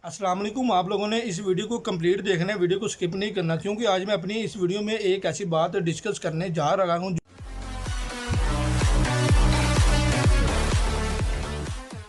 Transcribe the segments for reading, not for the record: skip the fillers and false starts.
अस्सलाम वालेकुम। आप लोगों ने इस वीडियो को कंप्लीट देखना है, वीडियो को स्किप नहीं करना, क्योंकि आज मैं अपनी इस वीडियो में एक ऐसी बात डिस्कस करने जा रहा हूँ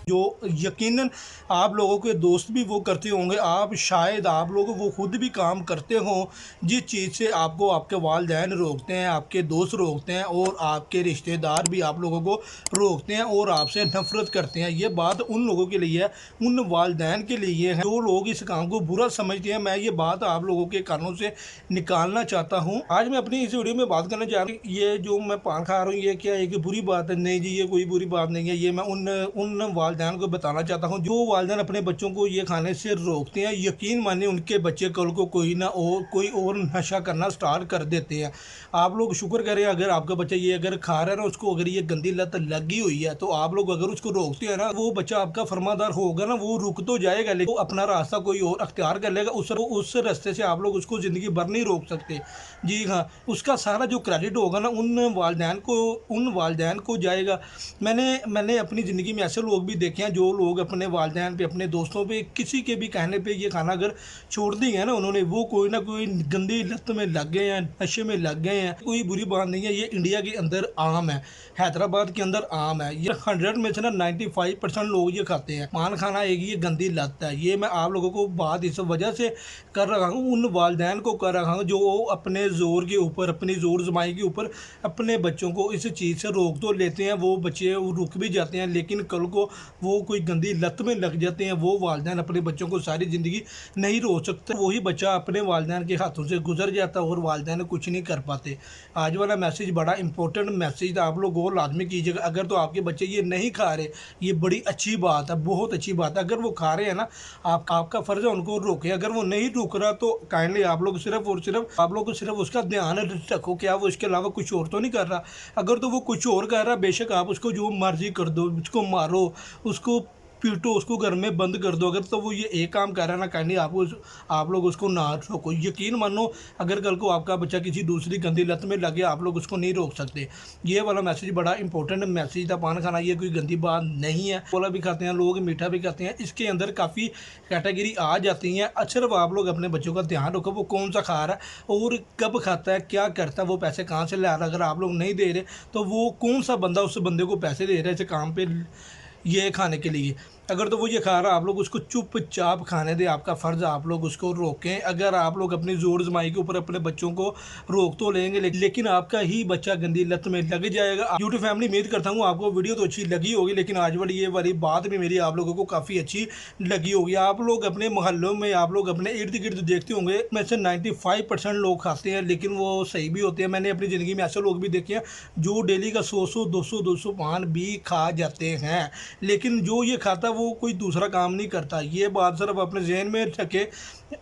जो यकीनन आप लोगों के दोस्त भी वो करते होंगे, आप शायद आप लोग वो खुद भी काम करते हों। जिस चीज़ से आपको आपके वालिदैन रोकते हैं, आपके दोस्त रोकते हैं और आपके रिश्तेदार भी आप लोगों को रोकते हैं और आपसे नफ़रत करते हैं। ये बात उन लोगों के लिए है, उन वालिदैन के लिए है जो लोग इस काम को बुरा समझते हैं। मैं ये बात आप लोगों के कानों से निकालना चाहता हूँ। आज मैं अपनी इस वीडियो में बात करना चाह रहा हूँ, ये जो मैं पान खा रहा हूँ ये क्या एक बुरी बात है? नहीं जी, ये कोई बुरी बात नहीं है। ये मैं उन वालिदैन को बताना चाहता हूँ जो वालिदैन अपने बच्चों को ये खाने से रोकते हैं। यकीन मानिए उनके बच्चे कल को कोई और नशा करना स्टार्ट कर देते हैं। आप लोग शुक्र करें अगर आपका बच्चा ये अगर खा रहा है ना, उसको अगर ये गंदी लत लगी हुई है, तो आप लोग अगर उसको रोकते हैं ना, वो बच्चा आपका फरमादार होगा ना, वो रुक तो जाएगा लेकिन वो अपना रास्ता कोई और अख्तियार कर लेगा। उस रास्ते से आप लोग उसको ज़िंदगी भर नहीं रोक सकते। जी हाँ, उसका सारा जो क्रेडिट होगा ना उन वालिदैन को जाएगा। मैंने अपनी ज़िंदगी में ऐसे लोग भी देखे हैं जो लोग अपने वालिदैन पे, अपने दोस्तों पे, किसी के भी कहने पे ये खाना अगर छोड़ दी है ना उन्होंने, वो कोई ना कोई गंदी लत में लग गए हैं, नशे में लग गए हैं। कोई बुरी बात नहीं है, ये इंडिया के अंदर आम है, हैदराबाद के अंदर आम है। ये 100 में से ना 95% लोग ये खाते हैं। पान खाना एक ये गंदी लत है। ये मैं आप लोगों को बात इस वजह से कर रहा हूँ, उन वालिदैन को कर रहा हूँ जो अपने ज़ोर के ऊपर, अपनी ज़ोर जमाई के ऊपर अपने बच्चों को इस चीज़ से रोक तो लेते हैं। वो बच्चे रुक भी जाते हैं लेकिन कल को वो कोई गंदी लत में लग जाते हैं। वो वालिदैन अपने बच्चों को सारी ज़िंदगी नहीं रोक सकते। वही बच्चा अपने वालिदैन के हाथों से गुजर जाता है और वालिदैन कुछ नहीं कर पाते। आज वाला मैसेज बड़ा इंपॉर्टेंट मैसेज था, आप लोग और लाजमी कीजिएगा। अगर तो आपके बच्चे ये नहीं खा रहे, ये बड़ी अच्छी बात है, बहुत अच्छी बात है। अगर वो खा रहे हैं ना, आपका फ़र्ज़ है उनको रोकें। अगर वो नहीं रुक रहा तो काइंडली आप लोग सिर्फ और सिर्फ आप लोग को सिर्फ उसका ध्यान रखो, क्या वो इसके अलावा कुछ और तो नहीं कर रहा। अगर तो वो कुछ और कर रहा, बेशक आप उसको जो मर्जी कर दो, उसको मारो, उसको पीटो, उसको घर में बंद कर दो। अगर तो वो ये एक काम कर रहा है ना, काइंडली आप लोग उसको ना रोको। यकीन मानो अगर कल को आपका बच्चा किसी दूसरी गंदी लत में लगे, आप लोग उसको नहीं रोक सकते। ये वाला मैसेज बड़ा इंपॉर्टेंट मैसेज था। पान खाना ये कोई गंदी बात नहीं है। कोला भी खाते हैं लोग, मीठा भी खाते हैं, इसके अंदर काफ़ी कैटेगरी आ जाती हैं। सिर्फ आप लोग अपने बच्चों का ध्यान रखो, वो कौन सा खा रहा है और कब खाता है, क्या करता है, वो पैसे कहाँ से ला रहा है। अगर आप लोग नहीं दे रहे तो वो कौन सा बंदा उस बंदे को पैसे दे रहा है इस काम पे, ये खाने के लिए। अगर तो वो ये खा रहा है, आप लोग उसको चुपचाप खाने दें। आपका फ़र्ज़ आप लोग उसको रोकें। अगर आप लोग अपनी ज़ोर ज़माई के ऊपर अपने बच्चों को रोक तो लेंगे लेकिन आपका ही बच्चा गंदी लत में लग जाएगा। यूट्यूब फैमिली, उम्मीद करता हूँ आपको वीडियो तो अच्छी लगी होगी, लेकिन आज वाली ये वाली बात भी मेरी आप लोगों को काफ़ी अच्छी लगी होगी। आप लोग अपने मोहल्लों में, आप लोग अपने इर्द गिर्द देखते होंगे, में से 95% लोग खाते हैं लेकिन वो सही भी होते हैं। मैंने अपनी ज़िंदगी में ऐसे लोग भी देखे हैं जो डेली का 100 200 पान भी खा जाते हैं, लेकिन जो ये खाता है वो कोई दूसरा काम नहीं करता। ये बात सिर्फ अपने जहन में रखें।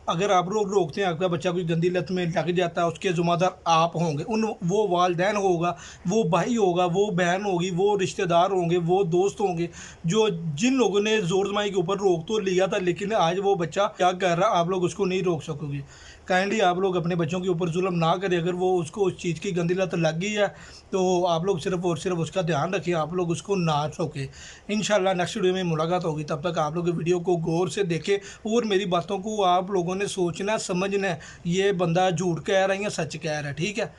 अगर आप लोग रोकते हैं, आपका बच्चा कोई गंदी लत में लग जाता है, उसके ज़िम्मेदार आप होंगे। वो वालिदैन होगा, वो भाई होगा, वो बहन होगी, वो रिश्तेदार होंगे, वो दोस्त होंगे, जो जिन लोगों ने ज़ोर जमाई के ऊपर रोक तो लिया था, लेकिन आज वो बच्चा क्या कर रहा है आप लोग उसको नहीं रोक सकोगे। काइंडली आप लोग अपने बच्चों के ऊपर जुल्म ना करें। अगर वो उसको उस चीज़ की गंदी लत लग गई है तो आप लोग सिर्फ और सिर्फ उसका ध्यान रखें, आप लोग उसको ना रोकें। इंशाल्लाह नेक्स्ट वीडियो में मुलाकात होगी। तब तक आप लोग वीडियो को गौर से देखें और मेरी बातों को आप लोगों ने सोचना, समझना है, ये बंदा झूठ कह रहा है या सच कह रहा है। ठीक है।